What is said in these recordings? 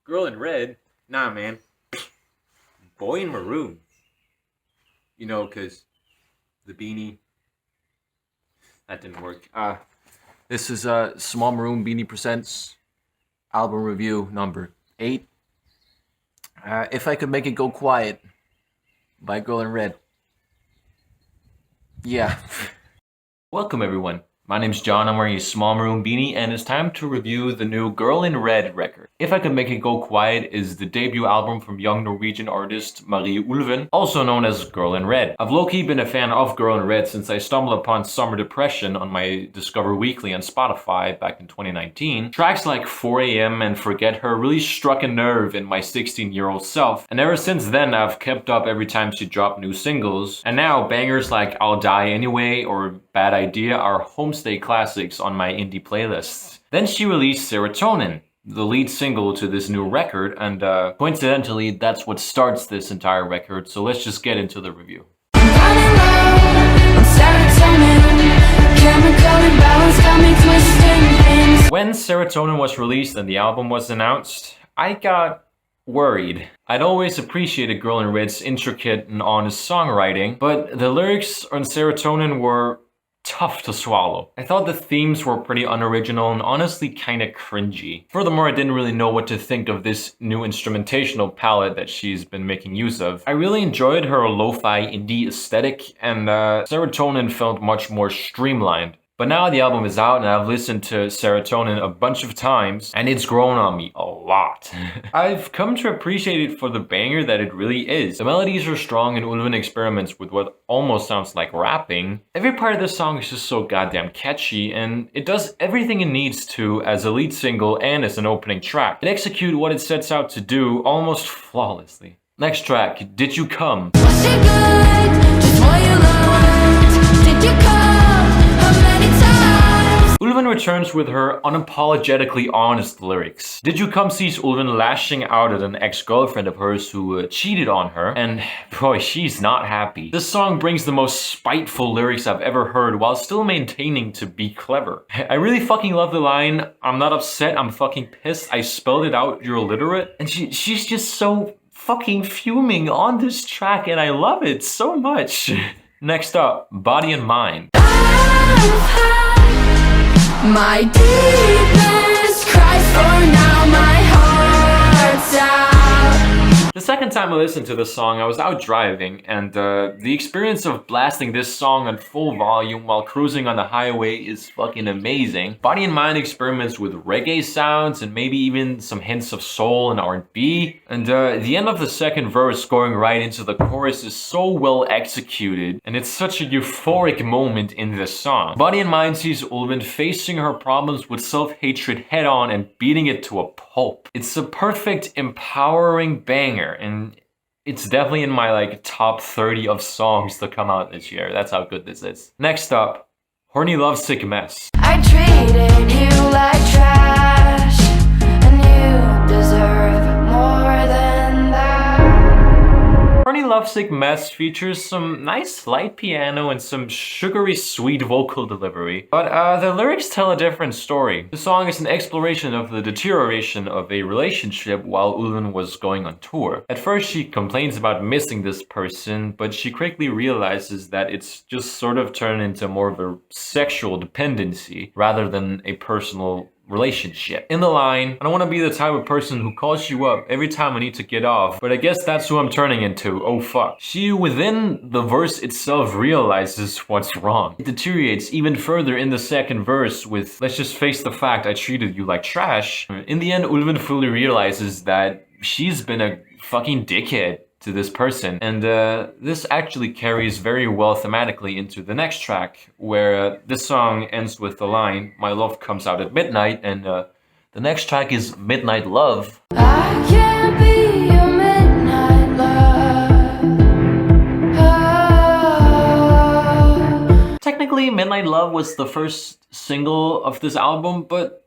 Girl in red? Nah, man. Boy in maroon. You know, because the beanie. That didn't work. This is Small Maroon Beanie Presents album review number 8. If I Could Make It Go Quiet by Girl in Red. Yeah. Welcome, everyone. My name's John, I'm wearing a Small Maroon beanie, and it's time to review the new Girl in Red record. If I Could Make It Go Quiet is the debut album from young Norwegian artist Marie Ulven, also known as Girl in Red. I've low-key been a fan of Girl in Red since I stumbled upon Summer Depression on my Discover Weekly on Spotify back in 2019. Tracks like 4 AM and Forget Her really struck a nerve in my 16-year-old self, and ever since then I've kept up every time she dropped new singles, and now bangers like I'll Die Anyway or Bad Idea are homestay classics on my indie playlists. Then she released Serotonin, the lead single to this new record, and coincidentally that's what starts this entire record, so let's just get into the review. When Serotonin was released and the album was announced, I got worried. I'd always appreciated Girl in Red's intricate and honest songwriting, but the lyrics on Serotonin were tough to swallow. I thought the themes were pretty unoriginal and honestly kinda cringy. Furthermore, I didn't really know what to think of this new instrumentational palette that she's been making use of. I really enjoyed her lo-fi indie aesthetic, and Serotonin felt much more streamlined. But now the album is out and I've listened to Serotonin a bunch of times and it's grown on me a lot. I've come to appreciate it for the banger that it really is. The melodies are strong and Ulven experiments with what almost sounds like rapping. Every part of the song is just so goddamn catchy, and it does everything it needs to as a lead single and as an opening track. It executes what it sets out to do almost flawlessly. Next track, Did You Come? Was it good? Just what you loved? Did you come? Ulven returns with her unapologetically honest lyrics. Did You Come sees Ulven lashing out at an ex-girlfriend of hers who cheated on her, and boy, she's not happy. This song brings the most spiteful lyrics I've ever heard while still maintaining to be clever. I really fucking love the line, I'm not upset, I'm fucking pissed, I spelled it out, you're illiterate. And she's just so fucking fuming on this track, and I love it so much. Next up, Body and Mind. My deepest cries for now, my heart's out. The second time I listened to this song, I was out driving, and the experience of blasting this song on full volume while cruising on the highway is fucking amazing. Body and Mind experiments with reggae sounds and maybe even some hints of soul and R&B, and the end of the second verse going right into the chorus is so well executed, and it's such a euphoric moment in this song. Body and Mind sees Ulven facing her problems with self-hatred head-on and beating it to a pulp. It's a perfect, empowering banger, and it's definitely in my top 30 of songs to come out this year. That's how good this is. Next up, Horny Lovesick Mess. I treated you like trash, and you deserve more than that. Horny Lovesick Mess features some nice light piano and some sugary sweet vocal delivery, but the lyrics tell a different story. The song is an exploration of the deterioration of a relationship while Ulven was going on tour. At first she complains about missing this person, but she quickly realizes that it's just sort of turned into more of a sexual dependency rather than a personal relationship. In the line, I don't want to be the type of person who calls you up every time I need to get off, but I guess that's who I'm turning into, oh fuck. She within the verse itself realizes what's wrong. It deteriorates even further in the second verse with, let's just face the fact I treated you like trash. In the end, Ulven fully realizes that she's been a fucking dickhead to this person, and this actually carries very well thematically into the next track, where this song ends with the line, my love comes out at midnight, and the next track is Midnight Love. I can't be your midnight love. Technically, Midnight Love was the first single of this album, but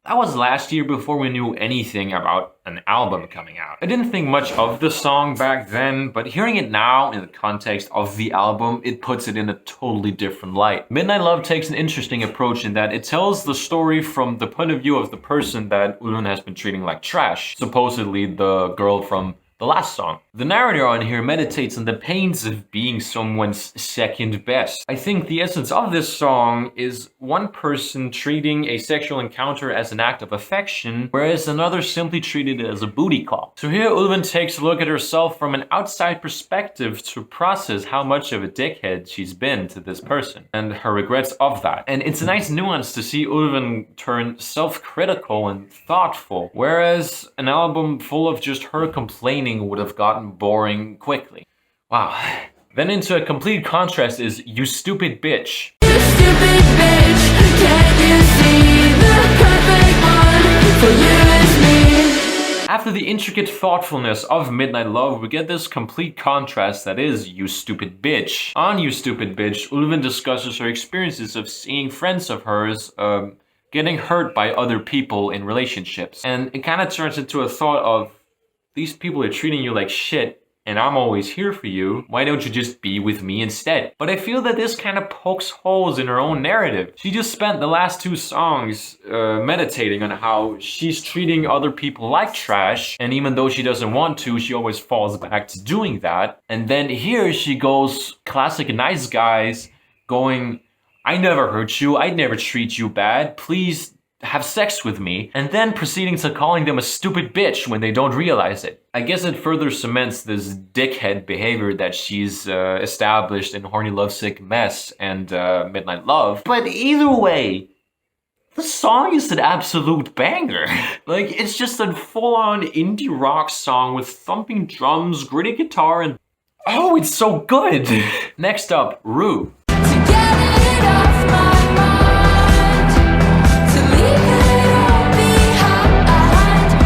That was last year before we knew anything about an album coming out. I didn't think much of the song back then, but hearing it now in the context of the album, it puts it in a totally different light. Midnight Love takes an interesting approach in that it tells the story from the point of view of the person that Ulven has been treating like trash, supposedly the girl from the last song. The narrator on here meditates on the pains of being someone's second best. I think the essence of this song is one person treating a sexual encounter as an act of affection, whereas another simply treated it as a booty call. So here Ulven takes a look at herself from an outside perspective to process how much of a dickhead she's been to this person, and her regrets of that. And it's a nice nuance to see Ulven turn self-critical and thoughtful, whereas an album full of just her complaining would have gotten boring quickly. Wow. Then into a complete contrast is You Stupid Bitch. You stupid bitch, can't you see the perfect one for you is me? After the intricate thoughtfulness of Midnight Love, we get this complete contrast that is You Stupid Bitch. On You Stupid Bitch, Ulven discusses her experiences of seeing friends of hers getting hurt by other people in relationships. And it kind of turns into a thought of, these people are treating you like shit, and I'm always here for you. Why don't you just be with me instead? But I feel that this kind of pokes holes in her own narrative. She just spent the last two songs meditating on how she's treating other people like trash, and even though she doesn't want to, she always falls back to doing that. And then here she goes classic nice guys going, I never hurt you, I'd never treat you bad, please have sex with me, and then proceeding to calling them a stupid bitch when they don't realize it. I guess it further cements this dickhead behavior that she's established in Horny Lovesick Mess and Midnight Love. But either way, the song is an absolute banger. Like, it's just a full-on indie rock song with thumping drums, gritty guitar, and oh, it's so good! Next up, Rue.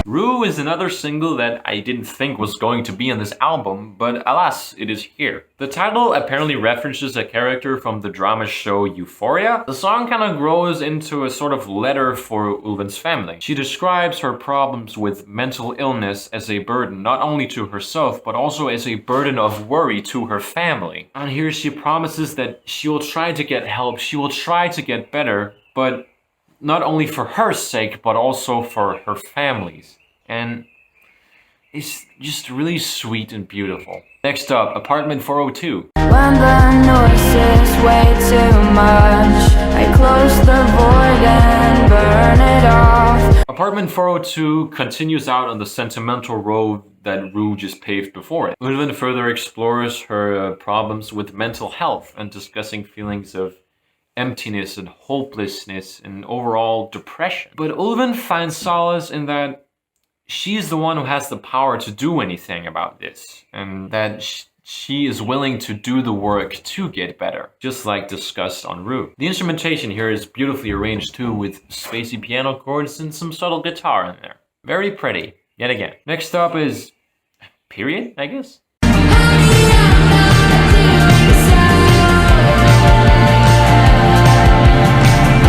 Rue is another single that I didn't think was going to be on this album, but alas, it is here. The title apparently references a character from the drama show Euphoria. The song kind of grows into a sort of letter for Ulven's family. She describes her problems with mental illness as a burden, not only to herself, but also as a burden of worry to her family. And here she promises that she will try to get help, she will try to get better, but not only for her sake, but also for her family's. And it's just really sweet and beautiful. Next up, Apartment 402. When the noise is way too much, I close the void and burn it off. Apartment 402 continues out on the sentimental road that Rue just paved before it. Ulven further explores her problems with mental health and discussing feelings of emptiness and hopelessness and overall depression. But Ulven finds solace in that she's the one who has the power to do anything about this, and that she is willing to do the work to get better, just like discussed on Rue. The instrumentation here is beautifully arranged too, with spacey piano chords and some subtle guitar in there. Very pretty, yet again. Next up is Period, I guess?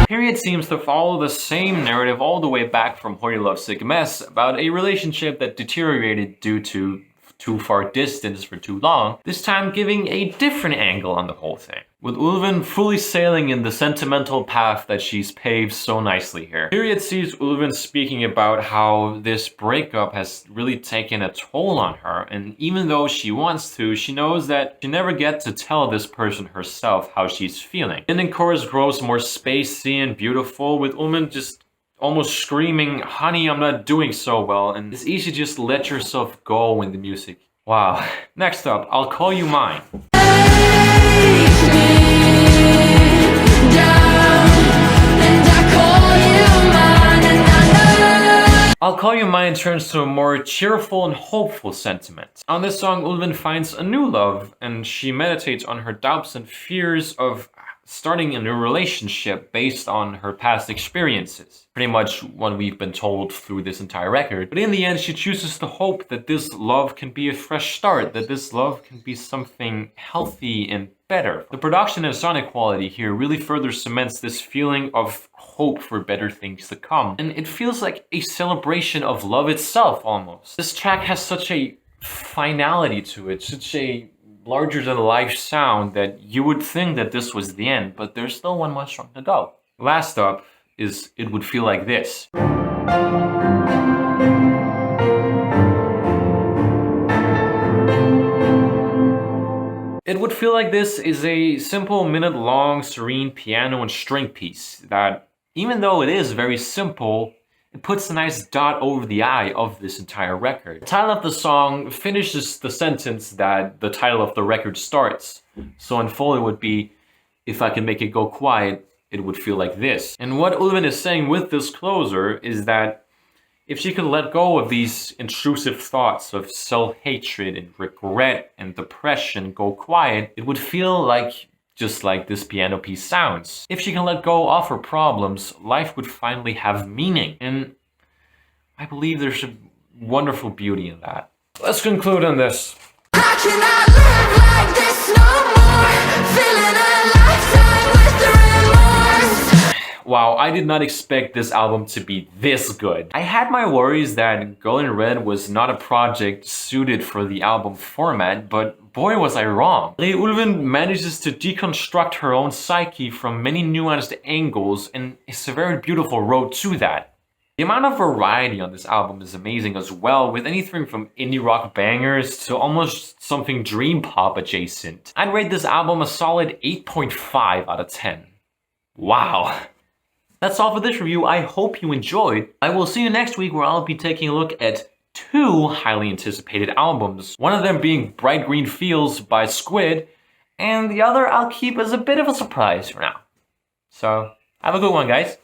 Period seems to follow the same narrative all the way back from Horny Lovesick Mess about a relationship that deteriorated due to too far distance for too long, this time giving a different angle on the whole thing, with Ulven fully sailing in the sentimental path that she's paved so nicely here. Period sees Ulven speaking about how this breakup has really taken a toll on her, and even though she wants to, she knows that she never gets to tell this person herself how she's feeling. Then in chorus grows more spacey and beautiful, with Ulven just almost screaming, honey, I'm not doing so well, and it's easy to just let yourself go in the music. Wow. Next up, I'll Call You Mine. I'll Call You Mine turns to a more cheerful and hopeful sentiment. On this song, Ulven finds a new love, and she meditates on her doubts and fears of starting a new relationship based on her past experiences. Pretty much what we've been told through this entire record. But in the end, she chooses to hope that this love can be a fresh start, that this love can be something healthy and better. The production and sonic quality here really further cements this feeling of hope for better things to come. And it feels like a celebration of love itself almost. This track has such a finality to it, such a larger-than-life sound that you would think that this was the end, but there's still one more song to go. Last up is It Would Feel Like This. It Would Feel Like This is a simple minute-long serene piano and string piece that, even though it is very simple, it puts a nice dot over the I of this entire record. The title of the song finishes the sentence that the title of the record starts. So in full it would be, if I can make it go quiet, it would feel like this. And what Ulven is saying with this closer is that if she could let go of these intrusive thoughts of self-hatred and regret and depression go quiet, it would feel like just like this piano piece sounds. If she can let go of her problems, life would finally have meaning. And I believe there's a wonderful beauty in that. Let's conclude on this. I cannot live like this no more. Feeling a lifetime with the remorse. Wow, I did not expect this album to be this good. I had my worries that Girl in Red was not a project suited for the album format, but boy was I wrong. Ulven manages to deconstruct her own psyche from many nuanced angles, and it's a very beautiful road to that. The amount of variety on this album is amazing as well, with anything from indie rock bangers to almost something dream pop adjacent. I'd rate this album a solid 8.5 out of 10. Wow. That's all for this review. I hope you enjoyed. I will see you next week where I'll be taking a look at two highly anticipated albums. One of them being Bright Green Fields by Squid, and the other I'll keep as a bit of a surprise for now. So, have a good one, guys.